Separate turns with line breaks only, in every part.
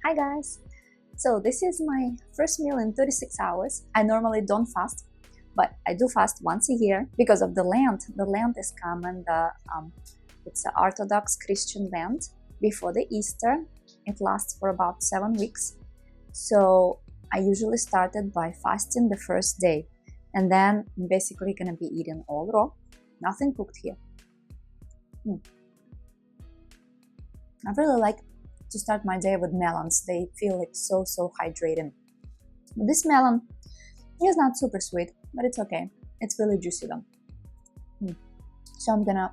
Hi guys! So this is my first meal in 36 hours. I normally don't fast, but I do fast once a year because of the Lent. The Lent is common, it's an Orthodox Christian Lent before the Easter. It lasts for about 7 weeks. So I usually started by fasting the first day, and then I'm basically gonna be eating all raw, nothing cooked here. I really like to start my day with melons. They feel like so hydrating. But this melon is not super sweet, but it's okay. It's really juicy though. So I'm gonna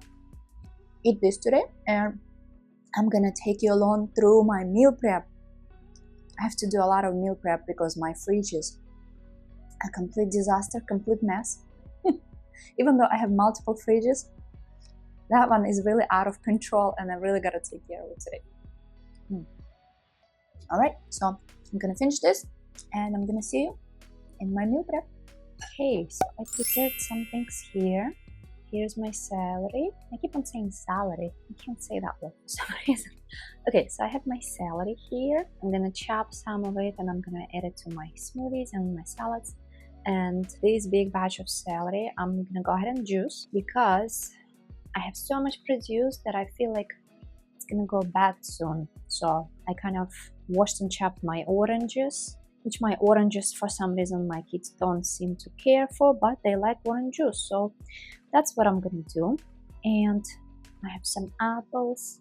eat this today, and I'm gonna take you along through my meal prep. I have to do a lot of meal prep because my fridge is a complete disaster, complete mess. Even though I have multiple fridges, that one is really out of control, and I really gotta take care of it today. Alright, so I'm gonna finish this, and I'm gonna see you in my meal prep. Okay, so I prepared some things here. Here's my celery. I keep on saying celery. I can't say that word for some reason. Okay, so I have my celery here. I'm gonna chop some of it, and I'm gonna add it to my smoothies and my salads. And this big batch of celery, I'm gonna go ahead and juice because I have so much produce that I feel like it's gonna go bad soon. So I kind of washed and chopped my oranges, which my oranges for some reason my kids don't seem to care for, but they like orange juice, so that's what I'm gonna do. And I have some apples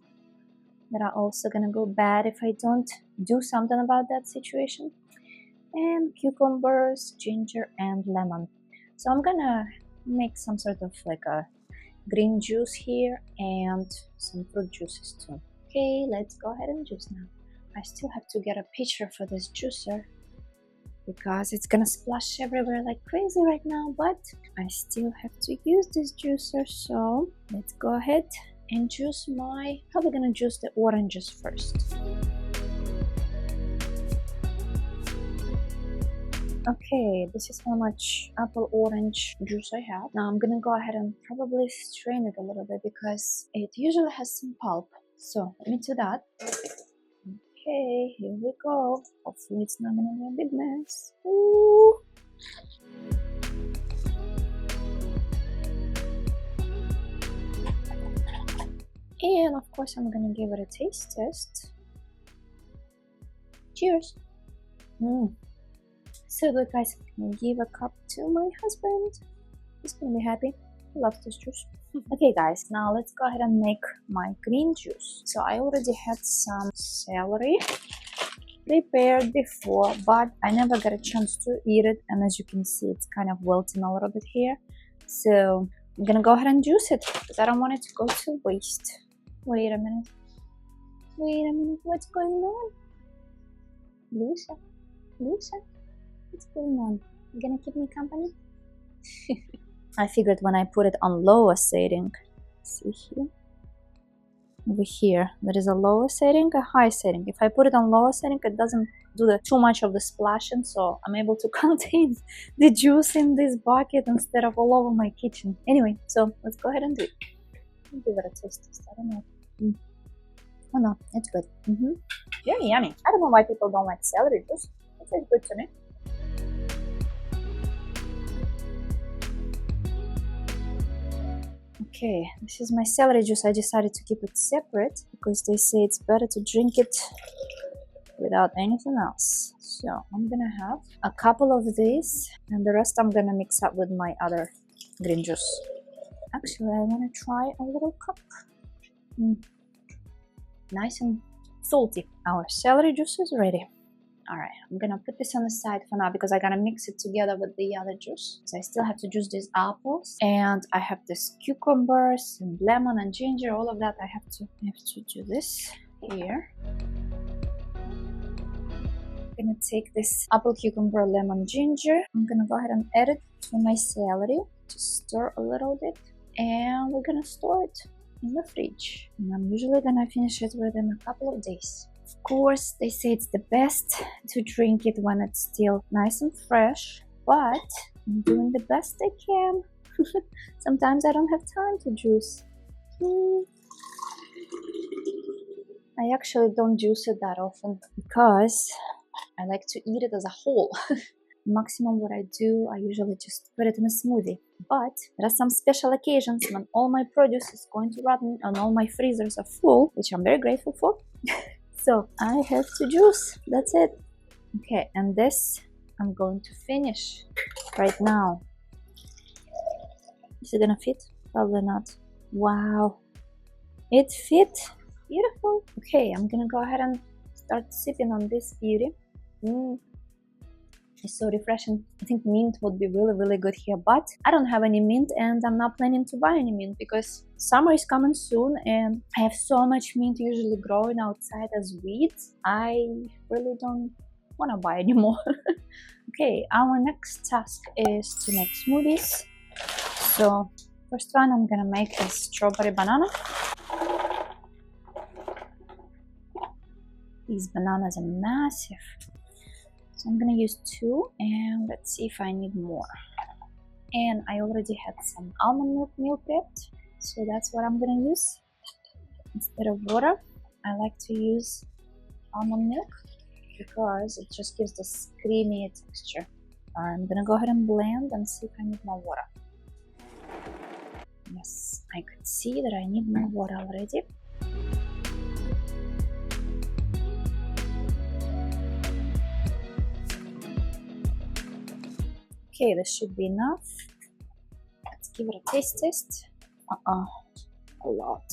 that are also gonna go bad if I don't do something about that situation, and cucumbers, ginger, and lemon. So I'm gonna make some sort of like a green juice here and some fruit juices too. Okay, let's go ahead and juice now. I still have to get a picture for this juicer because it's gonna splash everywhere like crazy right now, but I still have to use this juicer. So let's go ahead and juice probably gonna juice the oranges first. Okay, this is how much apple orange juice I have. Now I'm gonna go ahead and probably strain it a little bit because it usually has some pulp. So let me do that. Okay, here we go. Hopefully it's not gonna be a big mess. Ooh. And of course I'm gonna give it a taste test. Cheers. So good guys, I'm gonna give a cup to my husband. He's gonna be happy. He loves this juice. Okay guys, now let's go ahead and make my green juice. So I already had some celery prepared before, but I never got a chance to eat it, and as you can see it's kind of wilting a little bit here. So I'm gonna go ahead and juice it because I don't want it to go to waste. Wait a minute, what's going on? Lucia, what's going on? You gonna keep me company? I figured when I put it on lower setting, see here, over here, there is a lower setting, a high setting. If I put it on lower setting, it doesn't do too much of the splashing, so I'm able to contain the juice in this bucket instead of all over my kitchen. Anyway, so let's go ahead and do it. I'll give it a taste test. I don't know. Oh no, it's good. Very yummy. I don't know why people don't like celery juice. It tastes good to me. Okay, this is my celery juice. I decided to keep it separate because they say it's better to drink it without anything else. So I'm gonna have a couple of these, and the rest I'm gonna mix up with my other green juice. Actually, I wanna try a little cup. Nice and salty. Our celery juice is ready. Alright, I'm gonna put this on the side for now because I gotta mix it together with the other juice. So I still have to juice these apples, and I have this cucumbers and lemon and ginger, all of that. I have to do this here. I'm gonna take this apple, cucumber, lemon, ginger. I'm gonna go ahead and add it to my celery, just stir a little bit, and we're gonna store it in the fridge. And I'm usually gonna finish it within a couple of days. Of course, they say it's the best to drink it when it's still nice and fresh, but I'm doing the best I can. Sometimes I don't have time to juice. I actually don't juice it that often because I like to eat it as a whole. Maximum what I do, I usually just put it in a smoothie. But there are some special occasions when all my produce is going to rotten and all my freezers are full, which I'm very grateful for. So I have to juice. That's it. Okay, and this I'm going to finish right now. Is it gonna fit? Probably not. Wow, it fit. Beautiful. Okay, I'm gonna go ahead and start sipping on this beauty. It's so refreshing. I think mint would be really, really good here, but I don't have any mint and I'm not planning to buy any mint because summer is coming soon and I have so much mint usually growing outside as weeds. I really don't want to buy anymore. Okay, our next task is to make smoothies. So first one I'm gonna make a strawberry banana. These bananas are massive. So I'm gonna use 2 and let's see if I need more. And I already had some almond milk meal prepped, so that's what I'm gonna use. Instead of water, I like to use almond milk because it just gives this creamy texture. I'm gonna go ahead and blend and see if I need more water. Yes, I could see that I need more water already. Okay, this should be enough. Let's give it a taste test. A lot.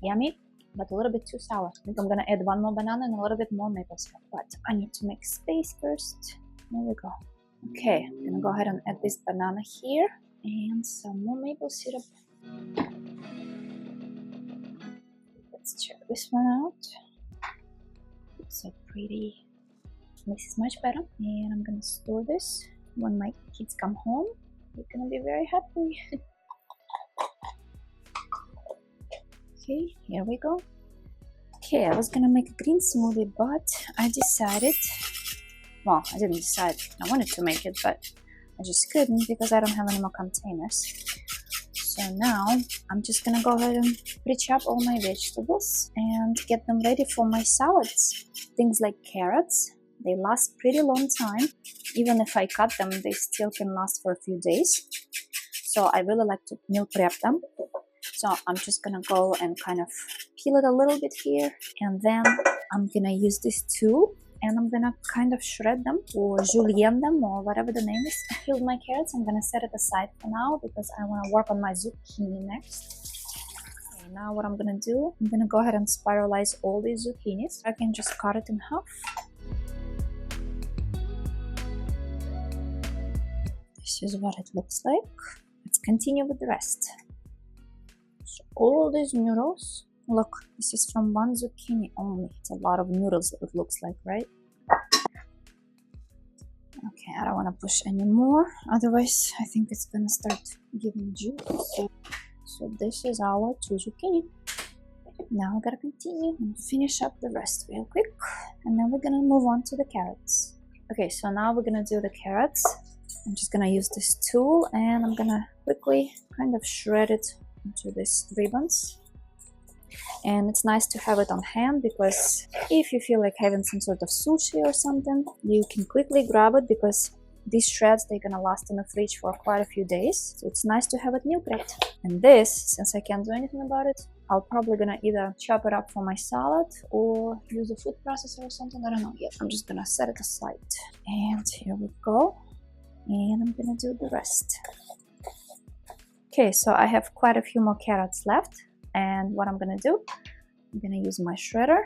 Yummy, but a little bit too sour. I think I'm gonna add 1 more banana and a little bit more maple syrup. But I need to make space first. There we go. Okay, I'm gonna go ahead and add this banana here and some more maple syrup. Let's check this one out. It's so pretty. This is much better, and I'm gonna store this. When my kids come home, they're gonna be very happy. Okay, here we go. Okay, I was gonna make a green smoothie, but I decided, well, I didn't decide, I wanted to make it, but I just couldn't because I don't have any more containers. So now I'm just gonna go ahead and pre-chop all my vegetables and get them ready for my salads. Things like carrots, they last pretty long time. Even if I cut them, they still can last for a few days. So I really like to meal prep them. So I'm just gonna go and kind of peel it a little bit here, and then I'm gonna use this tool and I'm gonna kind of shred them or julienne them or whatever the name is. I peeled my carrots. I'm gonna set it aside for now because I want to work on my zucchini next. Okay, now what I'm gonna do, I'm gonna go ahead and spiralize all these zucchinis. I can just cut it in half. This is what it looks like. Let's continue with the rest. So all these noodles, look, this is from 1 zucchini only. It's a lot of noodles, it looks like, right? Okay, I don't want to push any more, otherwise I think it's gonna start giving juice. So this is our 2 zucchini. Now we gotta continue and finish up the rest real quick, and then we're gonna move on to the carrots. Okay, so now we're gonna do the carrots. I'm just gonna use this tool and I'm gonna quickly kind of shred it into these ribbons. And it's nice to have it on hand because if you feel like having some sort of sushi or something, you can quickly grab it because these shreds, they're gonna last in the fridge for quite a few days. So it's nice to have it meal prepped. And this, since I can't do anything about it, I'll probably gonna either chop it up for my salad or use a food processor or something, I don't know yet. I'm just gonna set it aside. And here we go. And I'm gonna do the rest. Okay, so I have quite a few more carrots left, and what I'm gonna do, I'm gonna use my shredder,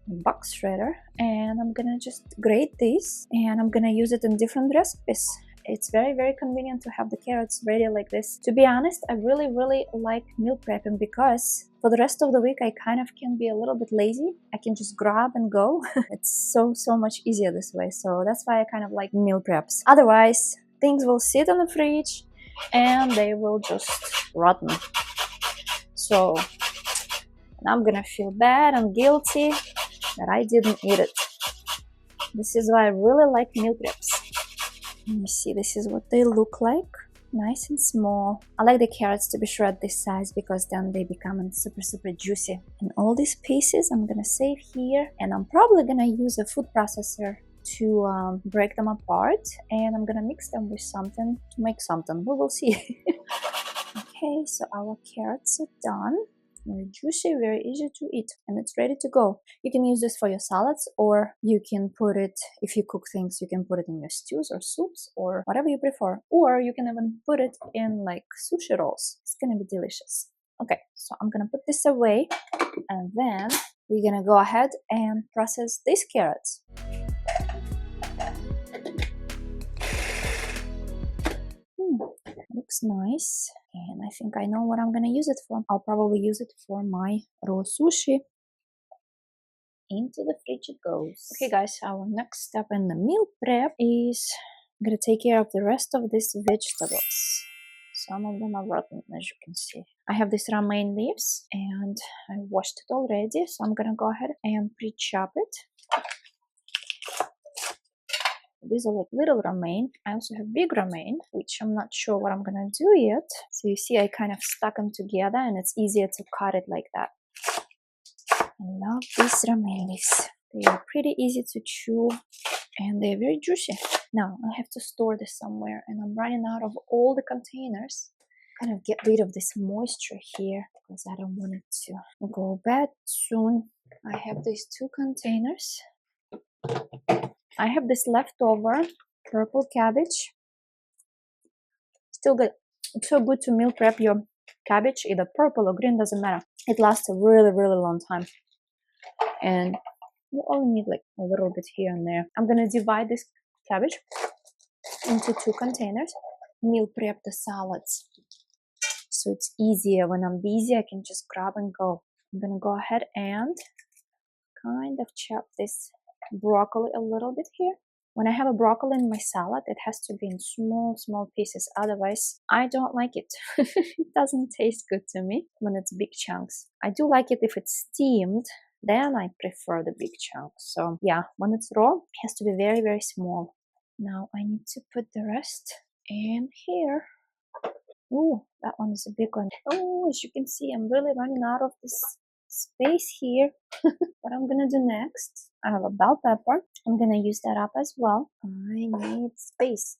box shredder, and I'm gonna just grate these, and I'm gonna use it in different recipes. It's very, very convenient to have the carrots ready like this. To be honest, I really, really like meal prepping because for the rest of the week, I kind of can be a little bit lazy. I can just grab and go. It's so much easier this way. So that's why I kind of like meal preps. Otherwise, things will sit in the fridge and they will just rotten. So I'm gonna feel bad and guilty that I didn't eat it. This is why I really like meal preps. Let me see, this is what they look like. nice and small. I like the carrots to be shred this size because then they become super juicy. And all these pieces I'm gonna save here, and I'm probably gonna use a food processor to break them apart, and I'm gonna mix them with something to make something. We will see. Okay, so our carrots are done. Very juicy, very easy to eat, and it's ready to go. You can use this for your salads, or you can put it, if you cook things, you can put it in your stews or soups or whatever you prefer, or you can even put it in like sushi rolls. It's gonna be delicious. Okay, so I'm gonna put this away, and then we're gonna go ahead and process these carrots. Looks nice, and I think I know what I'm gonna use it for. I'll probably use it for my raw sushi. Into the fridge it goes. Okay guys, our next step in the meal prep is I'm gonna take care of the rest of these vegetables. Some of them are rotten, as you can see. I have these romaine leaves, and I washed it already, so I'm gonna go ahead and pre-chop it. These are like little romaine. I also have big romaine, which I'm not sure what I'm gonna do yet. So you see I kind of stuck them together, and it's easier to cut it like that. I love these romaine leaves. They are pretty easy to chew, and they're very juicy. Now I have to store this somewhere, and I'm running out of all the containers. Kind of get rid of this moisture here because I don't want it to go bad soon. I have these 2 containers. I have this leftover purple cabbage. Still good. It's so good to meal prep your cabbage, either purple or green, doesn't matter. It lasts a really long time. And you only need like a little bit here and there. I'm gonna divide this cabbage into 2 containers. Meal prep the salads, so it's easier. When I'm busy, I can just grab and go. I'm gonna go ahead and kind of chop this broccoli a little bit here. When I have a broccoli in my salad, it has to be in small pieces, otherwise I don't like it. It doesn't taste good to me when it's big chunks. I do like it if it's steamed, then I prefer the big chunks. So yeah, when it's raw, it has to be very small. Now I need to put the rest in here. Oh, that one is a big one. Oh, as you can see, I'm really running out of this space here. What I'm gonna do next, I have a bell pepper. I'm gonna use that up as well. I need space.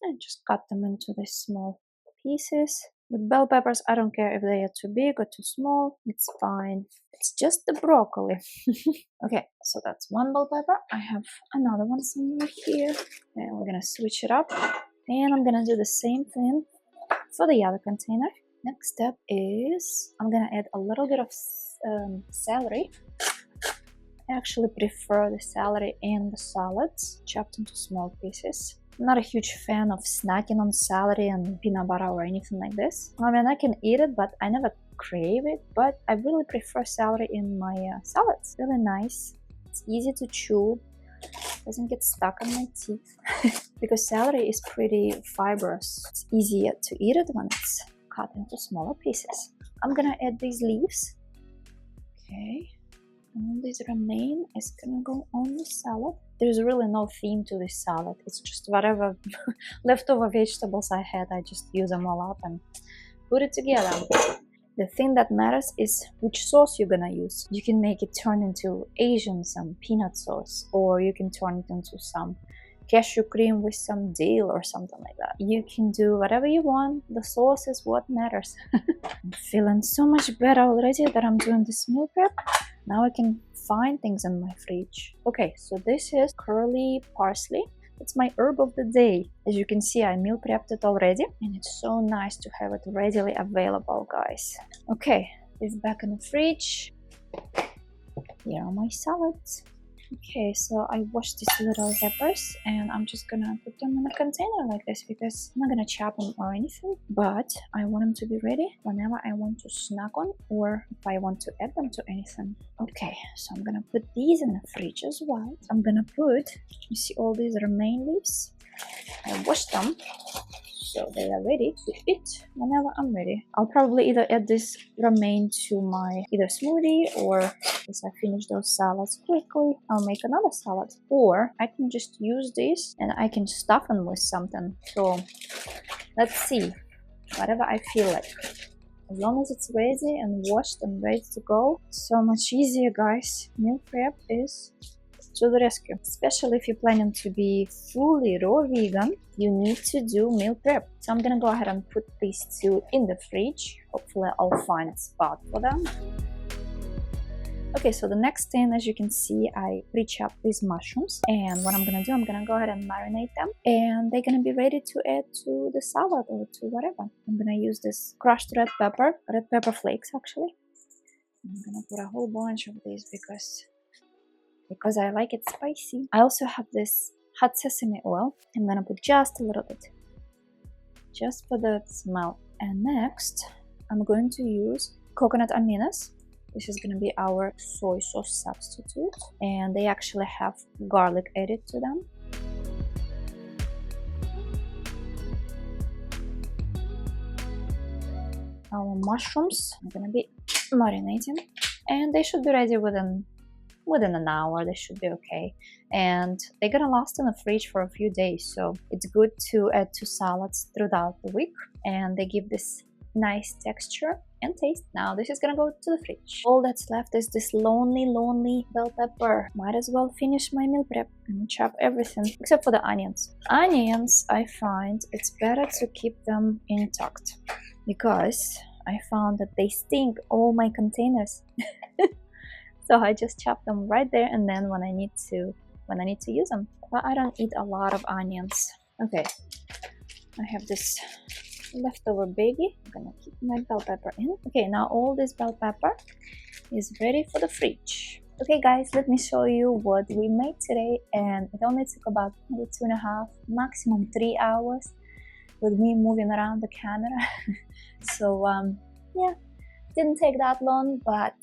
And just cut them into these small pieces. With bell peppers, I don't care if they are too big or too small. It's fine. It's just the broccoli. Okay, so that's 1 bell pepper. I have another one somewhere here. And we're gonna switch it up. And I'm gonna do the same thing for the other container. Next step is I'm gonna add a little bit of celery. I actually prefer the celery in the salads, chopped into small pieces. I'm not a huge fan of snacking on celery and peanut butter or anything like this. I mean, I can eat it, but I never crave it. But I really prefer celery in my salads. Really nice. It's easy to chew. Doesn't get stuck on my teeth. Because celery is pretty fibrous. It's easier to eat it when it's cut into smaller pieces. I'm gonna add these leaves. Okay. And this romaine is gonna go on the salad. There's really no theme to this salad. It's just whatever leftover vegetables I had, I just use them all up and put it together. The thing that matters is which sauce you're gonna use. You can make it turn into Asian some peanut sauce, or you can turn it into some cashew cream with some dill or something like that. You can do whatever you want. The sauce is what matters. I'm feeling so much better already that I'm doing this meal prep. Now I can find things in my fridge. Okay, so this is curly parsley. It's my herb of the day. As you can see, I meal prepped it already, and it's so nice to have it readily available, guys. Okay, this back in the fridge. Here are my salads. Okay, so I washed these little peppers, and I'm just gonna put them in a container like this because I'm not gonna chop them or anything, but I want them to be ready whenever I want to snack on or if I want to add them to anything. Okay, so I'm gonna put these in the fridge as well. I'm gonna put, you see all these romaine leaves? I washed them, so they are ready to eat whenever I'm ready. I'll probably either add this remain to my either smoothie, or as I finish those salads quickly, I'll make another salad. Or I can just use this and I can stuff them with something. So let's see, whatever I feel like. As long as it's ready and washed and ready to go, so much easier, guys. Meal prep is to the rescue. Especially if you're planning to be fully raw vegan, you need to do meal prep. So I'm gonna go ahead and put these two in the fridge. Hopefully I'll find a spot for them. Okay, so the next thing, as you can see, I pre-chopped these mushrooms, and what I'm gonna do, I'm gonna go ahead and marinate them, and they're gonna be ready to add to the salad or to whatever. I'm gonna use this crushed red pepper flakes actually. I'm gonna put a whole bunch of these because I like it spicy. I also have this hot sesame oil. I'm gonna put just a little bit, just for the smell. And next, I'm going to use coconut aminos. This is going to be our soy sauce substitute, and they actually have garlic added to them. Our mushrooms are going to be marinating, and they should be ready within an hour. They should be okay, and they're going to last in the fridge for a few days, so it's good to add to salads throughout the week, and they give this nice texture and taste. Now this is gonna go to the fridge. All that's left is this lonely bell pepper. Might as well finish my meal prep and chop everything except for the onions. Onions, I find it's better to keep them intact because I found that they stink all my containers. So I just chop them right there, and then when I need to use them. But I don't eat a lot of onions. Okay, I have this leftover baggie. I'm gonna keep my bell pepper in. Okay, now all this bell pepper is ready for the fridge. Okay guys, let me show you what we made today, and it only took about maybe 2.5, maximum 3 hours with me moving around the camera. So yeah, didn't take that long, but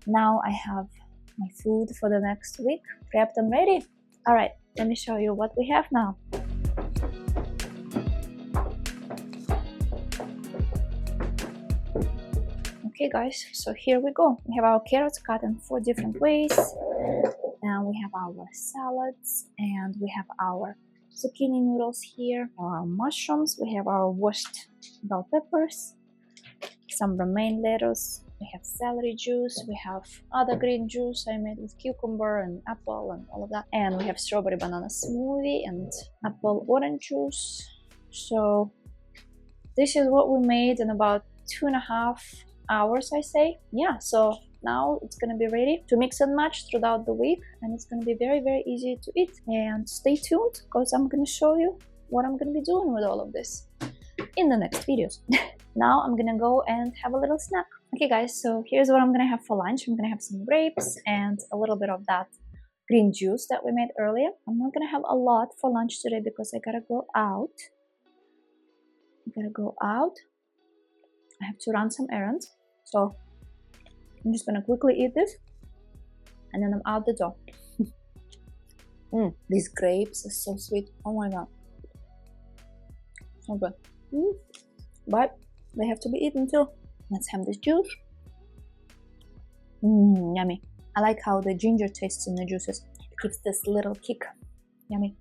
now I have my food for the next week prepped and ready. All right, let me show you what we have now. Okay guys, so here we go. We have our carrots cut in 4 different ways, and we have our salads, and we have our zucchini noodles here, our mushrooms, we have our washed bell peppers, some romaine lettuce, we have celery juice, we have other green juice I made with cucumber and apple and all of that, and we have strawberry banana smoothie and apple orange juice. So this is what we made in about 2.5 hours, I say. Yeah, so now it's gonna be ready to mix and match throughout the week, and it's gonna be very easy to eat. And stay tuned, because I'm gonna show you what I'm gonna be doing with all of this in the next videos. Now I'm gonna go and have a little snack. Okay guys, so here's what I'm gonna have for lunch. I'm gonna have some grapes and a little bit of that green juice that we made earlier. I'm not gonna have a lot for lunch today because I gotta go out. I have to run some errands, so I'm just gonna quickly eat this and then I'm out the door. These grapes are so sweet. Oh my god, so good. But they have to be eaten too. Let's have this juice. Yummy. I like how the ginger tastes in the juices. It gives this little kick. Yummy.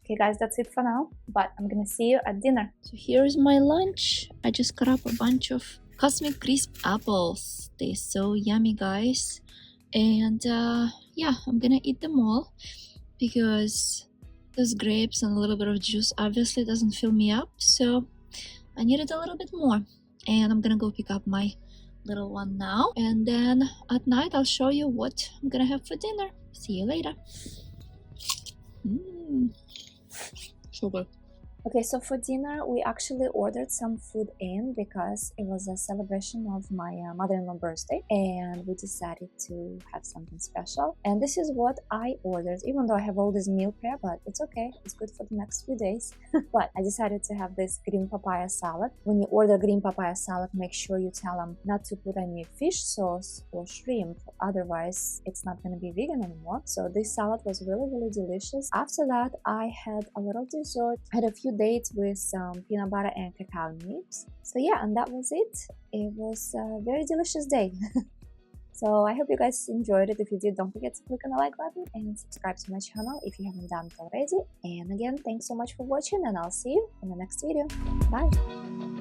Okay guys, that's it for now, but I'm gonna see you at dinner. So here's my lunch. I just cut up a bunch of Cosmic Crisp apples. They're so yummy, guys. And yeah, I'm gonna eat them all because those grapes and a little bit of juice obviously doesn't fill me up, so I needed a little bit more. And I'm gonna go pick up my little one now, and then at night I'll show you what I'm gonna have for dinner. See you later. So good. Okay, so for dinner, we actually ordered some food in because it was a celebration of my mother-in-law birthday, and we decided to have something special. And this is what I ordered, even though I have all this meal prep, but it's okay. It's good for the next few days. But I decided to have this green papaya salad. When you order green papaya salad, make sure you tell them not to put any fish sauce or shrimp, otherwise it's not going to be vegan anymore. So this salad was really, really delicious. After that, I had a little dessert. I had a few dates with some peanut butter and cacao nibs. So yeah, and that was it. It was a very delicious day. So I hope you guys enjoyed it. If you did, don't forget to click on the like button and subscribe to my channel if you haven't done it already. And again, thanks so much for watching, and I'll see you in the next video. Bye!